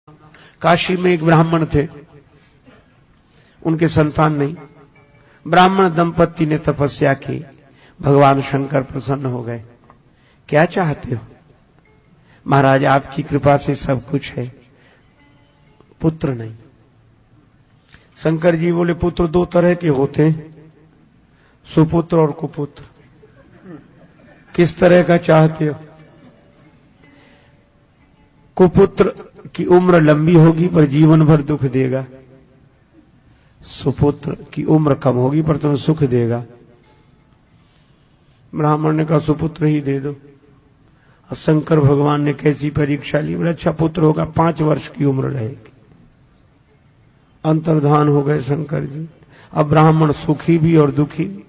काशी में एक ब्राह्मण थे, उनके संतान नहीं। ब्राह्मण दंपति ने तपस्या की, भगवान शंकर प्रसन्न हो गए। क्या चाहते हो? महाराज आपकी कृपा से सब कुछ है, पुत्र नहीं। शंकर जी बोले पुत्र दो तरह के होते हैं, सुपुत्र और कुपुत्र। किस तरह का चाहते हो? कुपुत्र की उम्र लंबी होगी पर जीवन भर दुख देगा, सुपुत्र की उम्र कम होगी पर तुम्हें सुख देगा। ब्राह्मण ने कहा सुपुत्र ही दे दो। अब शंकर भगवान ने कैसी परीक्षा ली, बोले अच्छा पुत्र होगा, 5 वर्ष की उम्र रहेगी। अंतर्धान हो गए शंकर जी। अब ब्राह्मण सुखी भी और दुखी भी।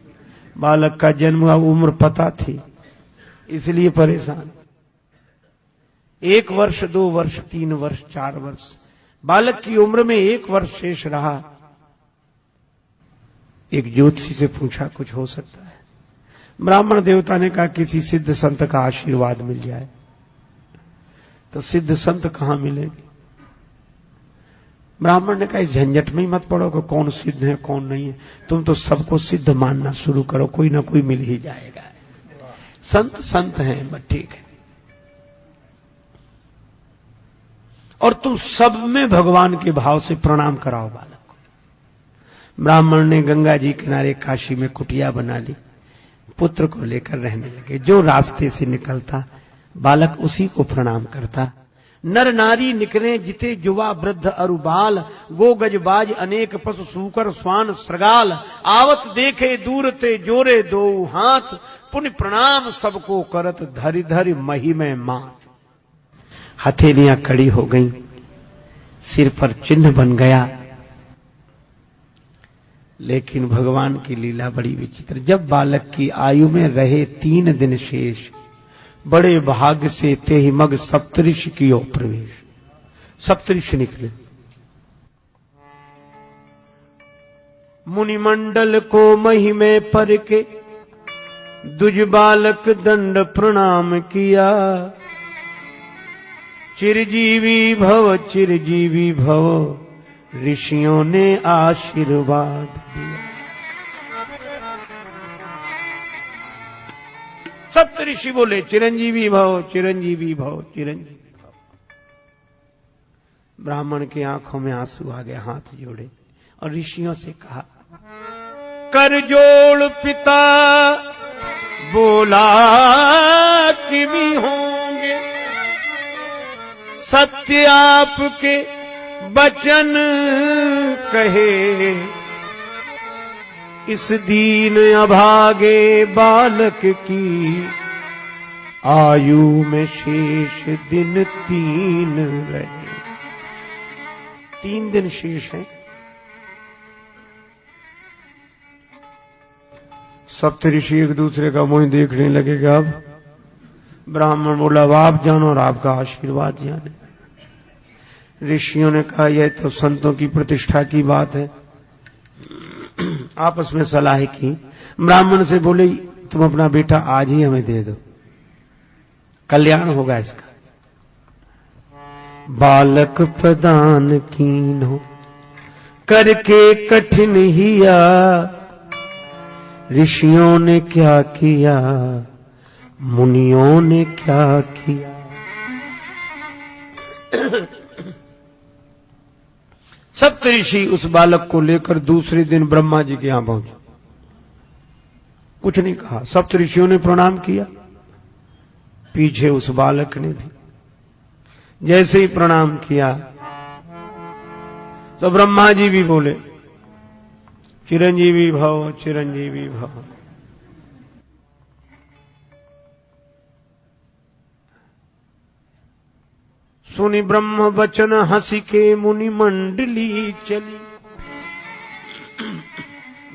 बालक का जन्म अब उम्र पता थी, इसलिए परेशान। 1 वर्ष, 2 वर्ष, 3 वर्ष, 4 वर्ष, बालक की उम्र में 1 वर्ष शेष रहा। एक ज्योतिषी से पूछा कुछ हो सकता है? ब्राह्मण देवता ने कहा किसी सिद्ध संत का आशीर्वाद मिल जाए। तो सिद्ध संत कहां मिलेंगे? ब्राह्मण ने कहा इस झंझट में ही मत पड़ो कि कौन सिद्ध है कौन नहीं है, तुम तो सबको सिद्ध मानना शुरू करो, कोई ना कोई मिल ही जाएगा। संत संत हैं, बस ठीक है। और तुम सब में भगवान के भाव से प्रणाम कराओ बालक को। ब्राह्मण ने गंगा जी किनारे काशी में कुटिया बना ली, पुत्र को लेकर रहने लगे। जो रास्ते से निकलता बालक उसी को प्रणाम करता। नर नारी निकले जिते युवा वृद्ध अरुबाल, गो गजबाज अनेक पशु सूकर स्वान श्रगाल, आवत देखे दूर ते जोरे दो हाथ, पुण्य प्रणाम सबको करत धरि धरि महिमे मात। हथेलियां कड़ी हो गईं, सिर पर चिन्ह बन गया। लेकिन भगवान की लीला बड़ी विचित्र। जब बालक की आयु में रहे 3 दिन शेष, बड़े भाग्य से तेहि मग सप्तऋषि की ओर प्रवेश। सप्तऋषि निकले। मुनिमंडल को महिमे पर के, दुज बालक दंड प्रणाम किया। चिरजीवी भव ऋषियों ने आशीर्वाद दिया। सप्तऋषि बोले चिरंजीवी भव, चिरंजीवी भव, चिरंजीवी भव। ब्राह्मण की आंखों में आंसू आ गए, हाथ जोड़े और ऋषियों से कहा कर जोड़ पिता बोला कि भी होंगे, सत्य आपके बचन कहे। इस दीन अभागे बालक की आयु में शेष दिन 3 रहे। 3 दिन शेष है। सप्तऋषि एक दूसरे का मुंह देखने लगेगा। अब ब्राह्मण बोला आप जानो और आपका आशीर्वाद जाने। ऋषियों ने कहा यह तो संतों की प्रतिष्ठा की बात है। आपस में सलाह की। ब्राह्मण से बोले तुम अपना बेटा आज ही हमें दे दो, कल्याण होगा इसका। बालक प्रदान कीन्हो करके कठिन हिया, ऋषियों ने क्या किया मुनियों ने क्या किया। सप्तऋषि उस बालक को लेकर दूसरे दिन ब्रह्मा जी के यहां पहुंचे। कुछ नहीं कहा, सप्तऋषियों ने प्रणाम किया, पीछे उस बालक ने भी जैसे ही प्रणाम किया तो ब्रह्मा जी भी बोले चिरंजीवी भव, चिरंजीवी भव। सुनि ब्रह्म वचन हंसी के मुनि मंडली चली।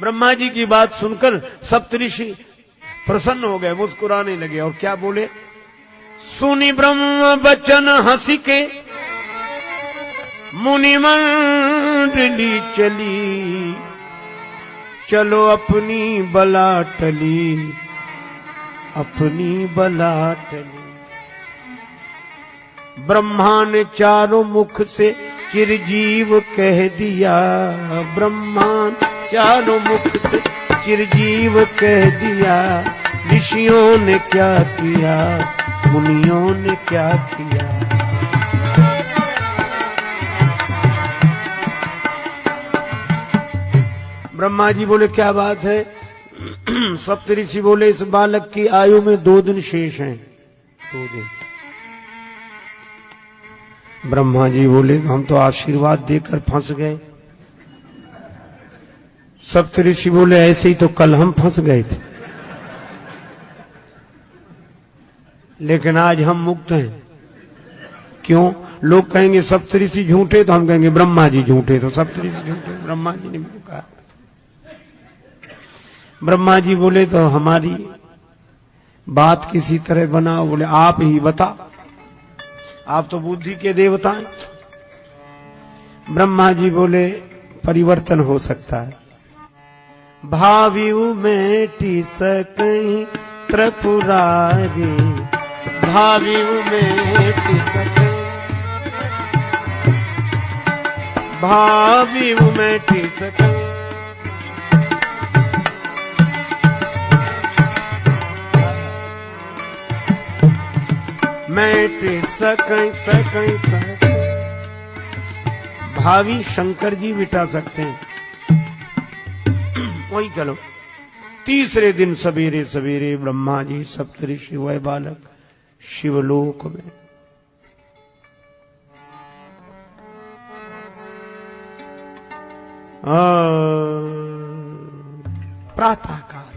ब्रह्मा जी की बात सुनकर सप्तऋषि प्रसन्न हो गए, मुस्कुराने लगे और क्या बोले? सुनि ब्रह्म वचन हंसी के मुनि मंडली चली, चलो अपनी बला टली, अपनी बला टली। ब्रह्मा ने चारों मुख से चिरजीव कह दिया, ब्रह्मा चारों मुख से चिरजीव कह दिया। ऋषियों ने क्या किया, मुनियों ने क्या किया। ब्रह्मा जी बोले क्या बात है। सप्तऋषि बोले इस बालक की आयु में 2 दिन शेष हैं, 2 दिन। ब्रह्मा जी बोले हम तो आशीर्वाद देकर फंस गए। सप्तऋषि बोले ऐसे ही तो कल हम फंस गए थे, लेकिन आज हम मुक्त हैं। क्यों? लोग कहेंगे सप्तऋषि झूठे, तो हम कहेंगे ब्रह्मा जी झूठे, तो सप्तऋषि झूठे, ब्रह्मा जी ने कहा। ब्रह्मा जी बोले तो हमारी बात किसी तरह बनाओ। बोले आप ही बता, आप तो बुद्धि के देवता हैं। ब्रह्मा जी बोले परिवर्तन हो सकता है। भावियु मेटि सकहि त्रिपुरारी, भावियु मेटि सकहि, भावियु मेटि सकहि। मेटि सकहि सकहि सकहि। भावी शंकर जी मिटा सकते हैं। वही चलो। तीसरे दिन सवेरे सवेरे ब्रह्मा जी सप्तऋषि वह बालक शिवलोक में। प्रातः काल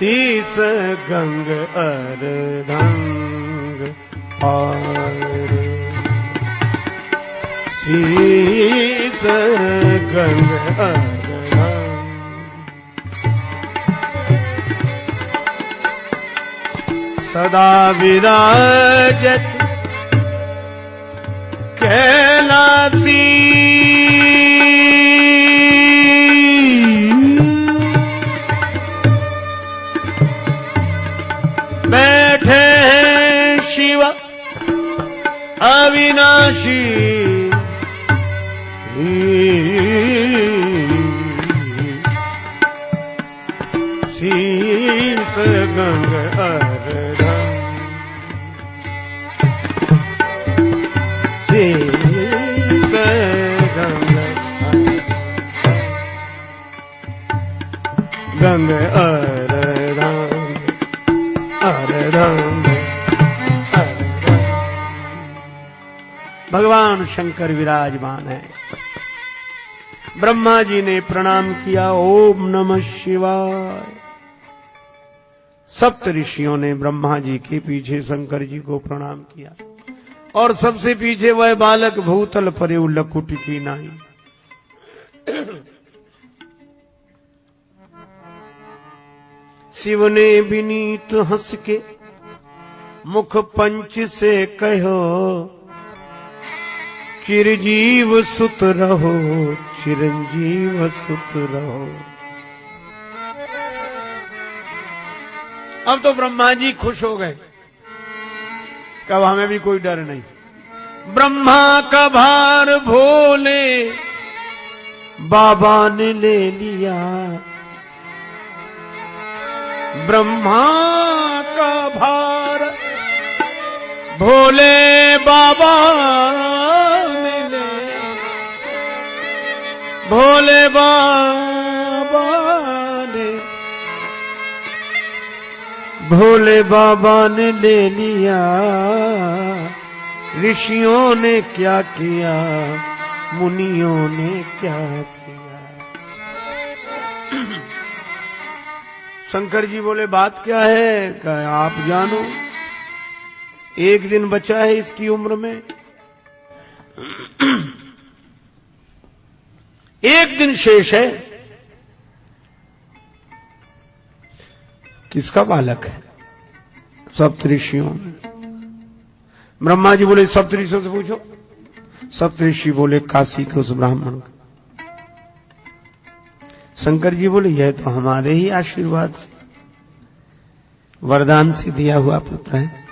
शीस गंग अर्धंग और शीस गंग अर्धंग सदा विराजत कैलासी बैठे हैं शिव अविनाशी। शीस गंग अर्धंग शीस गंग गंग अर्धंग अर्धंग। भगवान शंकर विराजमान है। ब्रह्मा जी ने प्रणाम किया, ओम नमः शिवाय। सप्त ऋषियों ने ब्रह्मा जी के पीछे शंकर जी को प्रणाम किया और सबसे पीछे वह बालक भूतल परे लकुट की नाई। शिव ने विनीत हंस के मुख पंच से कहो, चिरजीव सुत रहो चिरंजीव सुत रहो। अब तो ब्रह्मा जी खुश हो गए, कब हमें भी कोई डर नहीं। ब्रह्मा का भार भोले बाबा ने ले लिया, ब्रह्मा का भार भोले बाबा ने ले, भोले बाबा ने, भोले बाबा ने ले लिया। ऋषियों ने क्या किया, मुनियों ने क्या किया। शंकर जी बोले बात क्या है? कहा आप जानो, एक दिन बचा है इसकी उम्र में, एक दिन शेष है। किसका बालक है? सप्तऋषियों में। ब्रह्मा जी बोले सप्तऋषियों से पूछो। सप्तऋषि बोले काशी के उस ब्राह्मण का। शंकर जी बोले यह तो हमारे ही आशीर्वाद से, वरदान से दिया हुआ पुत्र है।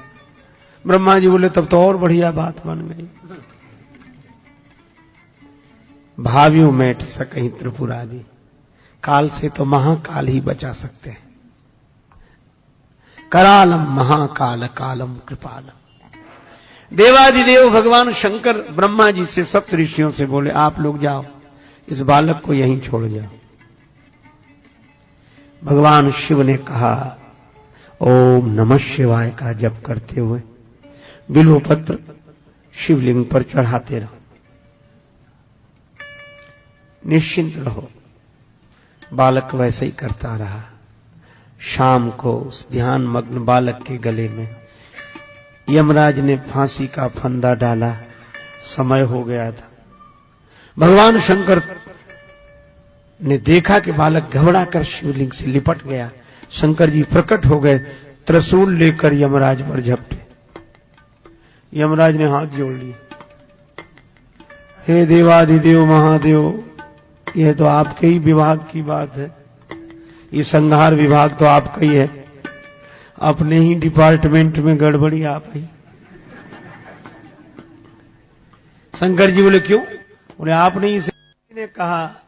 ब्रह्मा जी बोले तब तो और बढ़िया बात बन गई। भावियों मेट सकहीं त्रिपुरादि, काल से तो महाकाल ही बचा सकते हैं। करालम महाकाल कालम कृपालम। देवादिदेव भगवान शंकर ब्रह्मा जी से सप्तऋषियों से बोले आप लोग जाओ, इस बालक को यहीं छोड़ जाओ। भगवान शिव ने कहा ओम नमः शिवाय का जप करते हुए बिल्वपत्र शिवलिंग पर चढ़ाते रहो, निश्चिंत रहो। बालक वैसे ही करता रहा। शाम को उस ध्यान मग्न बालक के गले में यमराज ने फांसी का फंदा डाला। समय हो गया था। भगवान शंकर ने देखा कि बालक घबरा कर शिवलिंग से लिपट गया। शंकर जी प्रकट हो गए, त्रिशूल लेकर यमराज पर झपटे। यमराज ने हाथ जोड़ लिए, हे देवाधिदेव महादेव, यह तो आपके ही विभाग की बात है, ये संहार विभाग तो आपका ही है, अपने ही डिपार्टमेंट में गड़बड़ी आप ही। शंकर जी बोले क्यों? बोले आपने इसे ने कहा।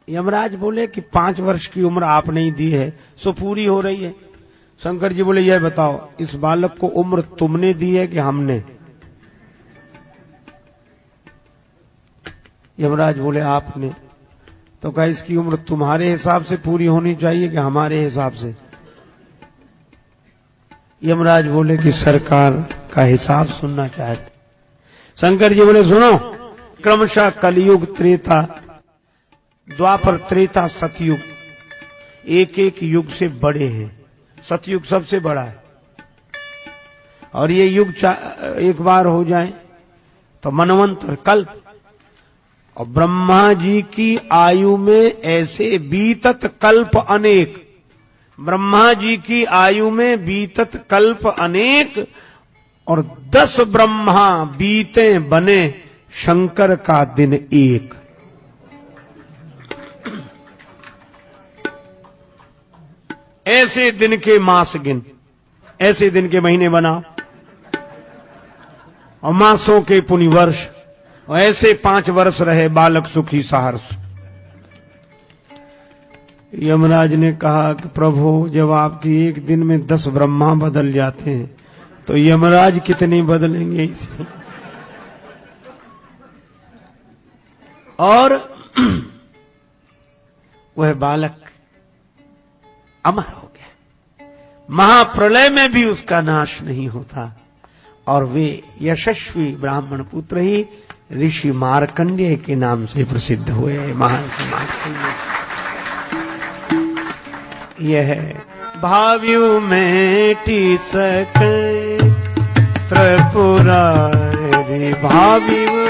यमराज बोले कि 5 वर्ष की उम्र आपने ही दी है, सो पूरी हो रही है। शंकर जी बोले यह बताओ इस बालक को उम्र तुमने दी है कि हमने? यमराज बोले आपने। तो कहा इसकी उम्र तुम्हारे हिसाब से पूरी होनी चाहिए कि हमारे हिसाब से? यमराज बोले कि सरकार का हिसाब सुनना चाहते। शंकर जी बोले सुनो, क्रमशः कलयुग, त्रेता, द्वापर, त्रेता, सतयुग, एक एक युग से बड़े हैं। सतयुग सबसे बड़ा है, और ये युग एक बार हो जाए तो मनवंतर, कल्प। और ब्रह्मा जी की आयु में ऐसे बीतत कल्प अनेक, ब्रह्मा जी की आयु में बीतत कल्प अनेक, और 10 ब्रह्मा बीते बने शंकर का दिन एक। ऐसे दिन के मास गिन, ऐसे दिन के महीने बनाओ, और मासों के पुनि वर्ष, और ऐसे 5 वर्ष रहे बालक सुखी सहर्ष। यमराज ने कहा कि प्रभु जब आपकी एक दिन में 10 ब्रह्मा बदल जाते हैं तो यमराज कितने बदलेंगे इसलिए। और वह बालक अमर हो गया। महाप्रलय में भी उसका नाश नहीं होता, और वे यशस्वी ब्राह्मण पुत्र ही ऋषि मार्कंडेय के नाम से प्रसिद्ध हुए। महर्षि मार्कंडेय यह भाव्यू मेटी सके त्रिपुरारी, भाव्यू